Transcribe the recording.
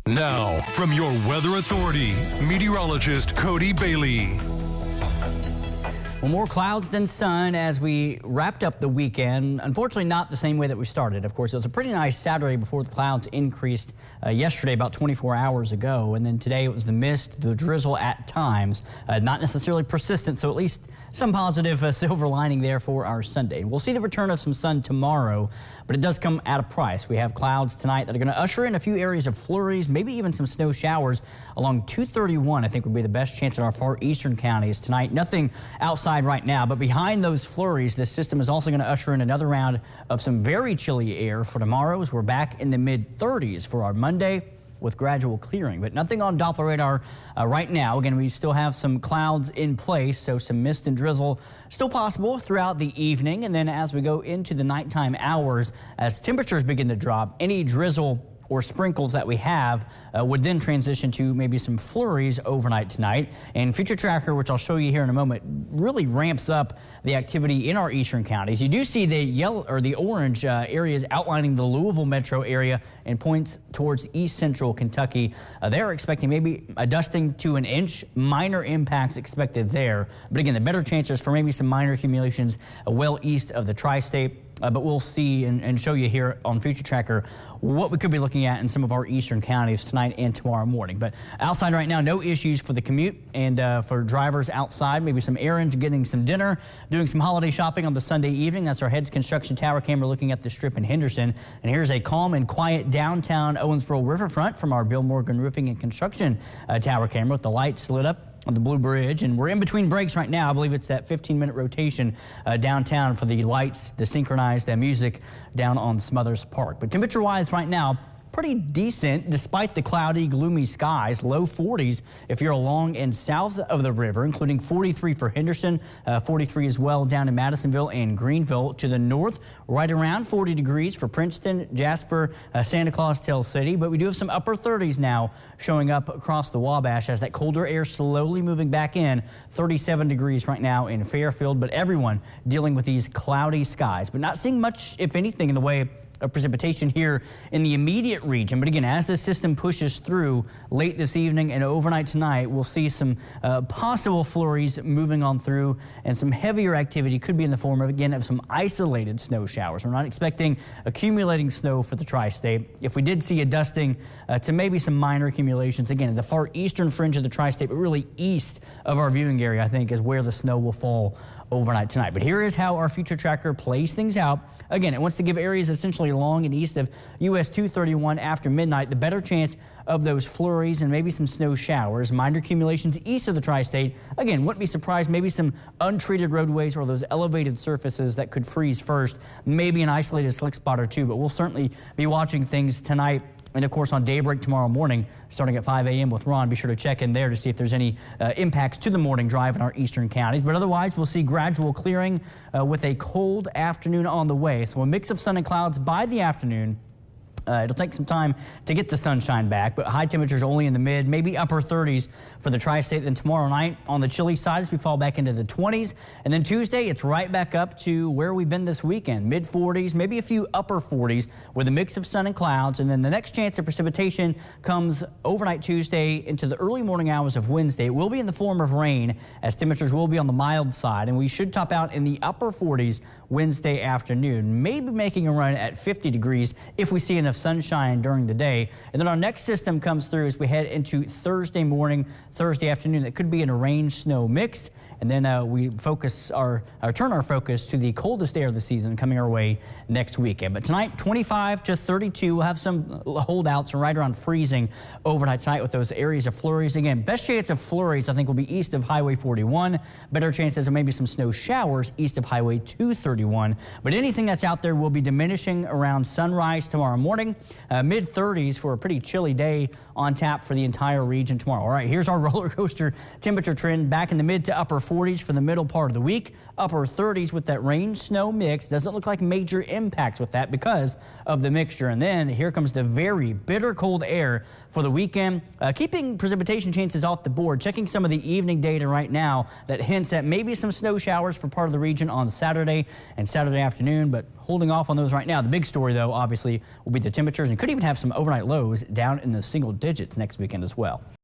Now, from your weather authority, meteorologist Cody Bailey. Well, more clouds than sun as we wrapped up the weekend. Unfortunately, not the same way that we started. Of course, it was a pretty nice Saturday before the clouds increased yesterday, about 24 hours ago. And then today it was the mist, the drizzle at times. Not necessarily persistent, so at least some positive silver lining there for our Sunday. We'll see the return of some sun tomorrow, but it does come at a price. We have clouds tonight that are going to usher in a few areas of flurries, maybe even some snow showers along 231. I think would be the best chance in our far eastern counties tonight. Nothing outside right now, but behind those flurries, this system is also going to usher in another round of some very chilly air for tomorrow as we're back in the mid-30s for our Monday with gradual clearing, but nothing on Doppler radar right now. Again, we still have some clouds in place, so some mist and drizzle still possible throughout the evening. And then as we go into the nighttime hours, as temperatures begin to drop, any drizzle or sprinkles that we have would then transition to maybe some flurries overnight tonight. And Future Tracker, which I'll show you here in a moment, really ramps up the activity in our eastern counties. You do see the yellow or the orange areas outlining the Louisville metro area and points towards east central Kentucky. They're expecting maybe a dusting to an inch, minor impacts expected there. But again, the better chances for maybe some minor accumulations well east of the tri-state. But we'll see and show you here on Future Tracker what we could be looking at in some of our eastern counties tonight and tomorrow morning. But outside right now, no issues for the commute and for drivers outside, maybe some errands, getting some dinner, doing some holiday shopping on the Sunday evening. That's our Heads Construction Tower camera looking at the Strip in Henderson. And here's a calm and quiet downtown Owensboro riverfront from our Bill Morgan Roofing and Construction Tower camera with the lights lit up on the Blue Bridge. And we're in between breaks right now. I believe it's that 15-minute rotation downtown for the lights, the synchronized music down on Smothers Park. But temperature-wise right now, pretty decent despite the cloudy, gloomy skies. Low 40s if you're along and south of the river, including 43 for Henderson, 43 as well down in Madisonville and Greenville. To the north, right around 40 degrees for Princeton, Jasper, Santa Claus, Tell City. But we do have some upper 30s now showing up across the Wabash as that colder air slowly moving back in. 37 degrees right now in Fairfield, but everyone dealing with these cloudy skies, but not seeing much, if anything, in the way of precipitation here in the immediate region. But again, as this system pushes through late this evening and overnight tonight, we'll see some possible flurries moving on through, and some heavier activity could be in the form of, again, of some isolated snow showers. We're not expecting accumulating snow for the tri-state. If we did see a dusting to maybe some minor accumulations, again, at the far eastern fringe of the tri-state, but really east of our viewing area, I think, is where the snow will fall overnight tonight. But here is how our Future Tracker plays things out. Again, it wants to give areas essentially along and east of US 231 after midnight the better chance of those flurries and maybe some snow showers. Minor accumulations east of the tri-state. Again, wouldn't be surprised, maybe some untreated roadways or those elevated surfaces that could freeze first. Maybe an isolated slick spot or two, but we'll certainly be watching things tonight. And of course, on daybreak tomorrow morning, starting at 5 a.m. with Ron, be sure to check in there to see if there's any impacts to the morning drive in our eastern counties. But otherwise, we'll see gradual clearing with a cold afternoon on the way. So a mix of sun and clouds by the afternoon. It'll take some time to get the sunshine back, but high temperatures only in the mid, maybe upper 30s for the tri-state. Then tomorrow night on the chilly side as we fall back into the 20s. And then Tuesday, it's right back up to where we've been this weekend, mid 40s, maybe a few upper 40s with a mix of sun and clouds. And then the next chance of precipitation comes overnight Tuesday into the early morning hours of Wednesday. It will be in the form of rain as temperatures will be on the mild side, and we should top out in the upper 40s Wednesday afternoon, maybe making a run at 50 degrees if we see enough sunshine during the day. And then our next system comes through as we head into Thursday morning, Thursday afternoon. That could be an rain snow mix. And then we turn our focus to the coldest air of the season coming our way next weekend. But tonight, 25 to 32. We'll have some holdouts right around freezing overnight tonight with those areas of flurries. Again, best chance of flurries, I think, will be east of Highway 41. Better chances of maybe some snow showers east of Highway 231. But anything that's out there will be diminishing around sunrise tomorrow morning. Mid-30s for a pretty chilly day on tap for the entire region tomorrow. All right, here's our roller coaster temperature trend back in the mid to upper 40s for the middle part of the week, upper 30s with that rain-snow mix. Doesn't look like major impacts with that because of the mixture. And then here comes the very bitter cold air for the weekend, keeping precipitation chances off the board. Checking some of the evening data right now that hints at maybe some snow showers for part of the region on Saturday and Saturday afternoon, but holding off on those right now. The big story, though, obviously, will be the temperatures, and could even have some overnight lows down in the single digits next weekend as well.